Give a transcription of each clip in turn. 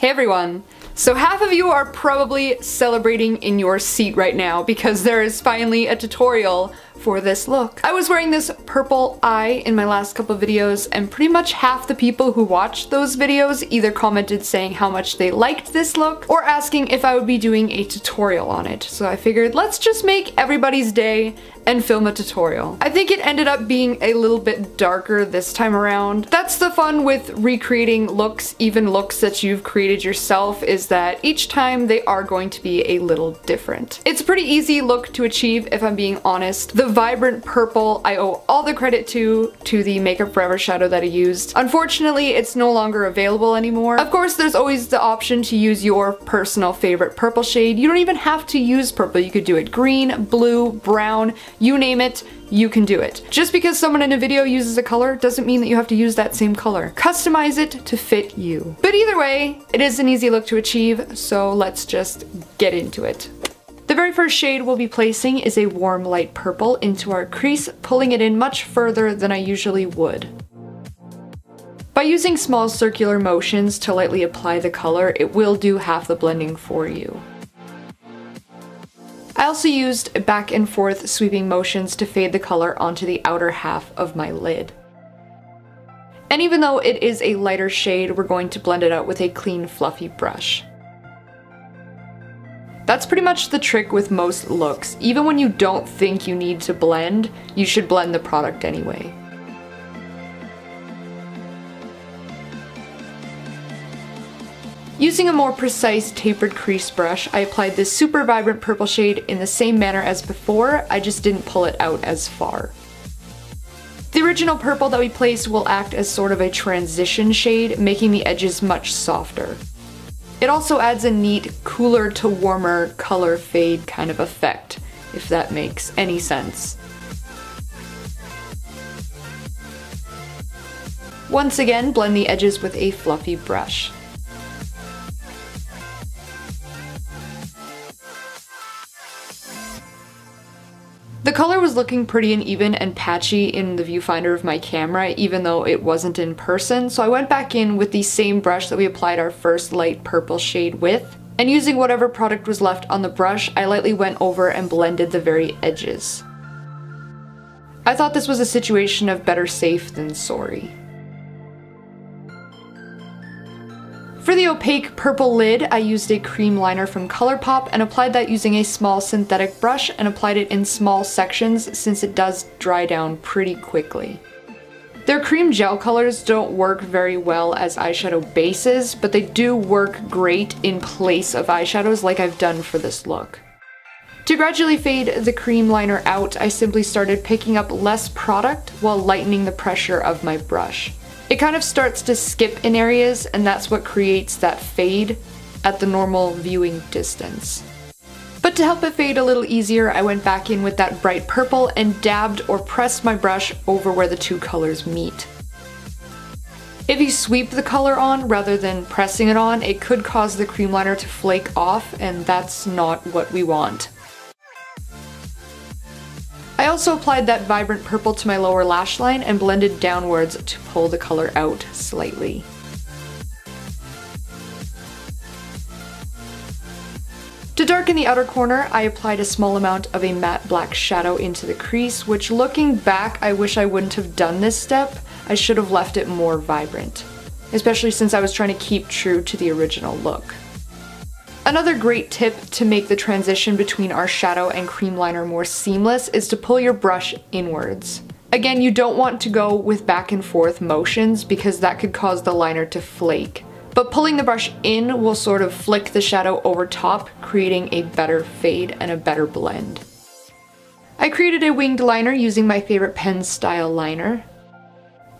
Hey everyone! So half of you are probably celebrating in your seat right now because there is finally a tutorial for this look. I was wearing this purple eye in my last couple of videos, and pretty much half the people who watched those videos either commented saying how much they liked this look or asking if I would be doing a tutorial on it. So I figured let's just make everybody's day and film a tutorial. I think it ended up being a little bit darker this time around. That's the fun with recreating looks, even looks that you've created yourself, is that each time they are going to be a little different. It's a pretty easy look to achieve if I'm being honest. The vibrant purple I owe all the credit to the Makeup Forever shadow that I used. Unfortunately, it's no longer available anymore. Of course, there's always the option to use your personal favorite purple shade. You don't even have to use purple. You could do it green, blue, brown, you name it, you can do it. Just because someone in a video uses a color doesn't mean that you have to use that same color. Customize it to fit you. But either way, it is an easy look to achieve, so let's just get into it. The very first shade we'll be placing is a warm light purple into our crease, pulling it in much further than I usually would. By using small circular motions to lightly apply the color, it will do half the blending for you. I also used back and forth sweeping motions to fade the color onto the outer half of my lid. And even though it is a lighter shade, we're going to blend it out with a clean, fluffy brush. That's pretty much the trick with most looks. Even when you don't think you need to blend, you should blend the product anyway. Using a more precise tapered crease brush, I applied this super vibrant purple shade in the same manner as before, I just didn't pull it out as far. The original purple that we placed will act as sort of a transition shade, making the edges much softer. It also adds a neat, cooler to warmer color fade kind of effect, if that makes any sense. Once again, blend the edges with a fluffy brush. The color was looking pretty uneven and patchy in the viewfinder of my camera, even though it wasn't in person, so I went back in with the same brush that we applied our first light purple shade with, and using whatever product was left on the brush, I lightly went over and blended the very edges. I thought this was a situation of better safe than sorry. For the opaque purple lid, I used a cream liner from ColourPop and applied that using a small synthetic brush and applied it in small sections since it does dry down pretty quickly. Their cream gel colors don't work very well as eyeshadow bases, but they do work great in place of eyeshadows like I've done for this look. To gradually fade the cream liner out, I simply started picking up less product while lightening the pressure of my brush. It kind of starts to skip in areas, and that's what creates that fade at the normal viewing distance. But to help it fade a little easier, I went back in with that bright purple and dabbed or pressed my brush over where the two colors meet. If you sweep the color on rather than pressing it on, it could cause the cream liner to flake off, and that's not what we want. I also applied that vibrant purple to my lower lash line and blended downwards to pull the color out slightly. To darken the outer corner, I applied a small amount of a matte black shadow into the crease, which looking back, I wish I wouldn't have done this step. I should have left it more vibrant, especially since I was trying to keep true to the original look. Another great tip to make the transition between our shadow and cream liner more seamless is to pull your brush inwards. Again, you don't want to go with back and forth motions because that could cause the liner to flake. But pulling the brush in will sort of flick the shadow over top, creating a better fade and a better blend. I created a winged liner using my favorite pen style liner.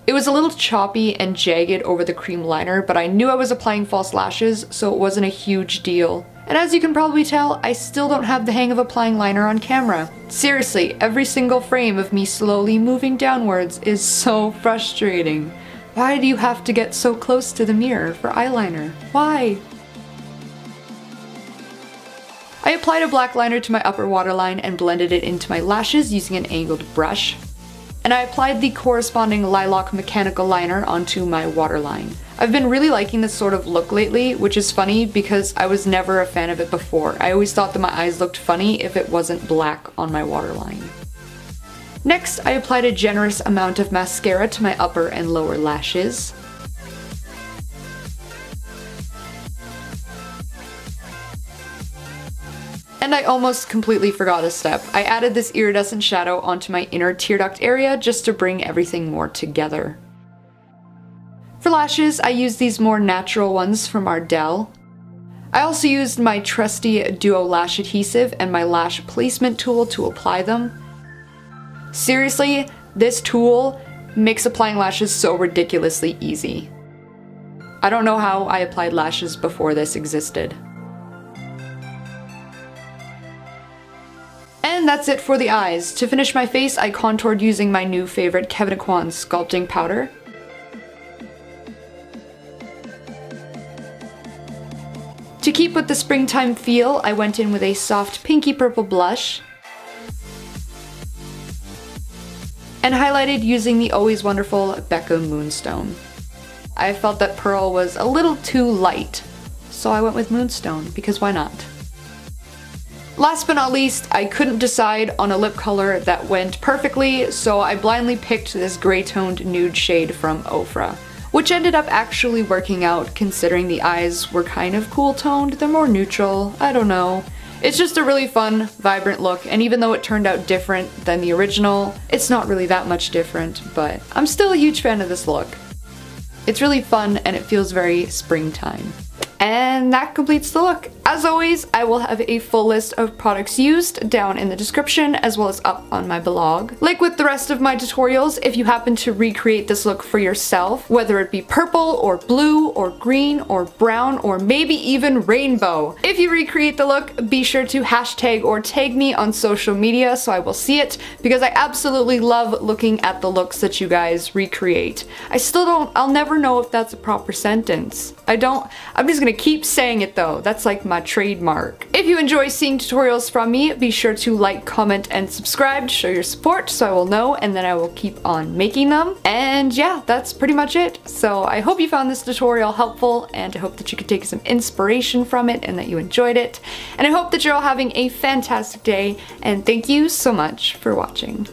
It was a little choppy and jagged over the cream liner, but I knew I was applying false lashes, so it wasn't a huge deal. And as you can probably tell, I still don't have the hang of applying liner on camera. Seriously, every single frame of me slowly moving downwards is so frustrating. Why do you have to get so close to the mirror for eyeliner? Why? I applied a black liner to my upper waterline and blended it into my lashes using an angled brush. And I applied the corresponding Lilac mechanical liner onto my waterline. I've been really liking this sort of look lately, which is funny because I was never a fan of it before. I always thought that my eyes looked funny if it wasn't black on my waterline. Next, I applied a generous amount of mascara to my upper and lower lashes. And I almost completely forgot a step. I added this iridescent shadow onto my inner tear duct area just to bring everything more together. For lashes, I used these more natural ones from Ardell. I also used my trusty Duo Lash Adhesive and my lash placement tool to apply them. Seriously, this tool makes applying lashes so ridiculously easy. I don't know how I applied lashes before this existed. And that's it for the eyes. To finish my face, I contoured using my new favorite Kevyn Aucoin sculpting powder. To keep with the springtime feel, I went in with a soft pinky purple blush and highlighted using the always wonderful Becca Moonstone. I felt that Pearl was a little too light, so I went with Moonstone, because why not? Last but not least, I couldn't decide on a lip color that went perfectly, so I blindly picked this gray-toned nude shade from Ofra, which ended up actually working out considering the eyes were kind of cool toned. They're more neutral, I don't know. It's just a really fun, vibrant look, and even though it turned out different than the original, it's not really that much different, but I'm still a huge fan of this look. It's really fun and it feels very springtime. And that completes the look. As always, I will have a full list of products used down in the description as well as up on my blog. Like with the rest of my tutorials, if you happen to recreate this look for yourself, whether it be purple or blue or green or brown or maybe even rainbow, if you recreate the look, be sure to hashtag or tag me on social media so I will see it, because I absolutely love looking at the looks that you guys recreate. I'll never know if that's a proper sentence. I'm just gonna keep saying it though. That's like my trademark. If you enjoy seeing tutorials from me, be sure to like, comment, and subscribe to show your support so I will know, and then I will keep on making them. And yeah, that's pretty much it. So I hope you found this tutorial helpful, and I hope that you could take some inspiration from it and that you enjoyed it. And I hope that you're all having a fantastic day, and thank you so much for watching.